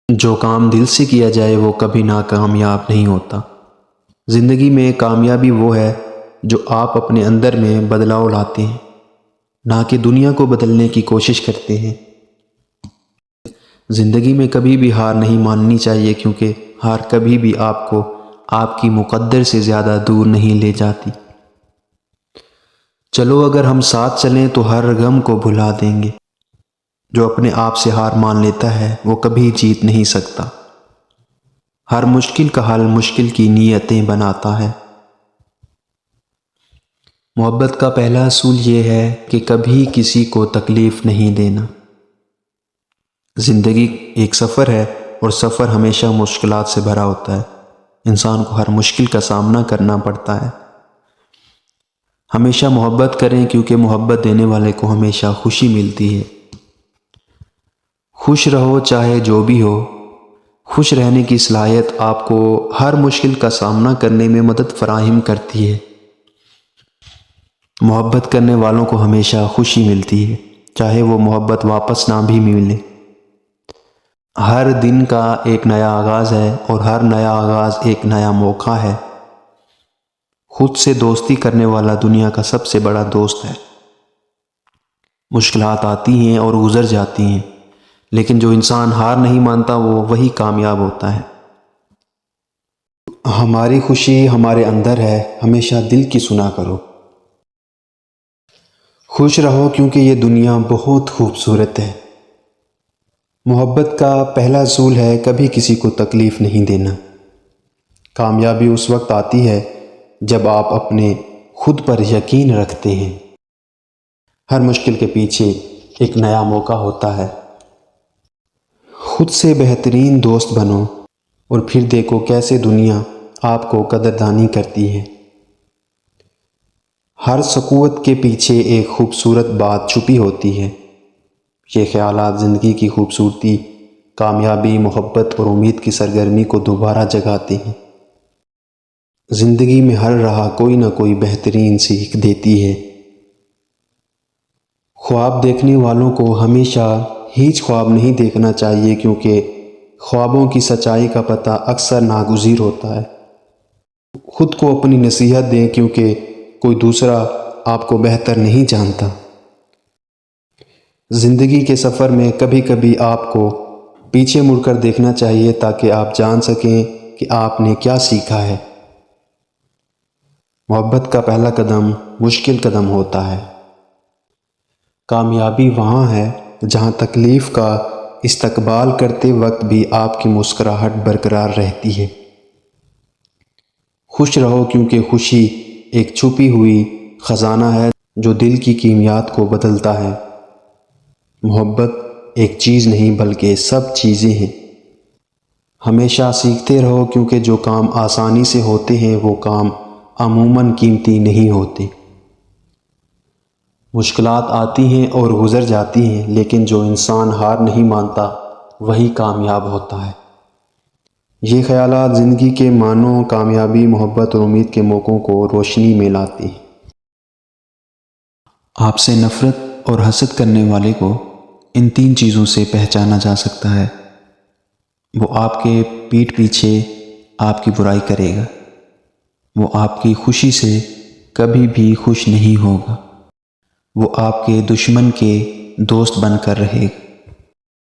جو کام دل سے کیا جائے وہ کبھی ناکامیاب نہیں ہوتا۔ زندگی میں کامیابی وہ ہے جو آپ اپنے اندر میں بدلاؤ لاتے ہیں، نہ کہ دنیا کو بدلنے کی کوشش کرتے ہیں۔ زندگی میں کبھی بھی ہار نہیں ماننی چاہیے، کیونکہ ہار کبھی بھی آپ کو آپ کی مقدر سے زیادہ دور نہیں لے جاتی۔ چلو اگر ہم ساتھ چلیں تو ہر غم کو بھلا دیں گے۔ جو اپنے آپ سے ہار مان لیتا ہے وہ کبھی جیت نہیں سکتا۔ ہر مشکل کا حل مشکل کی نیتیں بناتا ہے۔ محبت کا پہلا اصول یہ ہے کہ کبھی کسی کو تکلیف نہیں دینا۔ زندگی ایک سفر ہے اور سفر ہمیشہ مشکلات سے بھرا ہوتا ہے۔ انسان کو ہر مشکل کا سامنا کرنا پڑتا ہے۔ ہمیشہ محبت کریں، کیونکہ محبت دینے والے کو ہمیشہ خوشی ملتی ہے۔ خوش رہو چاہے جو بھی ہو۔ خوش رہنے کی صلاحیت آپ کو ہر مشکل کا سامنا کرنے میں مدد فراہم کرتی ہے۔ محبت کرنے والوں کو ہمیشہ خوشی ملتی ہے، چاہے وہ محبت واپس نہ بھی ملے۔ ہر دن کا ایک نیا آغاز ہے اور ہر نیا آغاز ایک نیا موقع ہے۔ خود سے دوستی کرنے والا دنیا کا سب سے بڑا دوست ہے۔ مشکلات آتی ہیں اور گزر جاتی ہیں، لیکن جو انسان ہار نہیں مانتا وہ وہی کامیاب ہوتا ہے۔ ہماری خوشی ہمارے اندر ہے، ہمیشہ دل کی سنا کرو۔ خوش رہو کیونکہ یہ دنیا بہت خوبصورت ہے۔ محبت کا پہلا اصول ہے کبھی کسی کو تکلیف نہیں دینا۔ کامیابی اس وقت آتی ہے جب آپ اپنے خود پر یقین رکھتے ہیں۔ ہر مشکل کے پیچھے ایک نیا موقع ہوتا ہے۔ خود سے بہترین دوست بنو اور پھر دیکھو کیسے دنیا آپ کو قدردانی کرتی ہے۔ ہر سکوت کے پیچھے ایک خوبصورت بات چھپی ہوتی ہے۔ یہ خیالات زندگی کی خوبصورتی، کامیابی، محبت اور امید کی سرگرمی کو دوبارہ جگاتے ہیں۔ زندگی میں ہر راہ کوئی نہ کوئی بہترین سیکھ دیتی ہے۔ خواب دیکھنے والوں کو ہمیشہ ہیچ خواب نہیں دیکھنا چاہیے، کیونکہ خوابوں کی سچائی کا پتہ اکثر ناگزیر ہوتا ہے۔ خود کو اپنی نصیحت دیں، کیونکہ کوئی دوسرا آپ کو بہتر نہیں جانتا۔ زندگی کے سفر میں کبھی کبھی آپ کو پیچھے مڑ کر دیکھنا چاہیے تاکہ آپ جان سکیں کہ آپ نے کیا سیکھا ہے۔ محبت کا پہلا قدم مشکل قدم ہوتا ہے۔ کامیابی وہاں ہے جہاں تکلیف کا استقبال کرتے وقت بھی آپ کی مسکراہٹ برقرار رہتی ہے۔ خوش رہو کیونکہ خوشی ایک چھپی ہوئی خزانہ ہے جو دل کی کیمیات کو بدلتا ہے۔ محبت ایک چیز نہیں بلکہ سب چیزیں ہیں۔ ہمیشہ سیکھتے رہو، کیونکہ جو کام آسانی سے ہوتے ہیں وہ کام عموماً قیمتی نہیں ہوتے۔ مشکلات آتی ہیں اور گزر جاتی ہیں، لیکن جو انسان ہار نہیں مانتا وہی کامیاب ہوتا ہے۔ یہ خیالات زندگی کے معنوں، کامیابی، محبت اور امید کے موقعوں کو روشنی میں لاتے ہیں۔ آپ سے نفرت اور حسد کرنے والے کو ان 3 چیزوں سے پہچانا جا سکتا ہے۔ وہ آپ کے پیٹھ پیچھے آپ کی برائی کرے گا۔ وہ آپ کی خوشی سے کبھی بھی خوش نہیں ہوگا۔ وہ آپ کے دشمن کے دوست بن کر رہے گا۔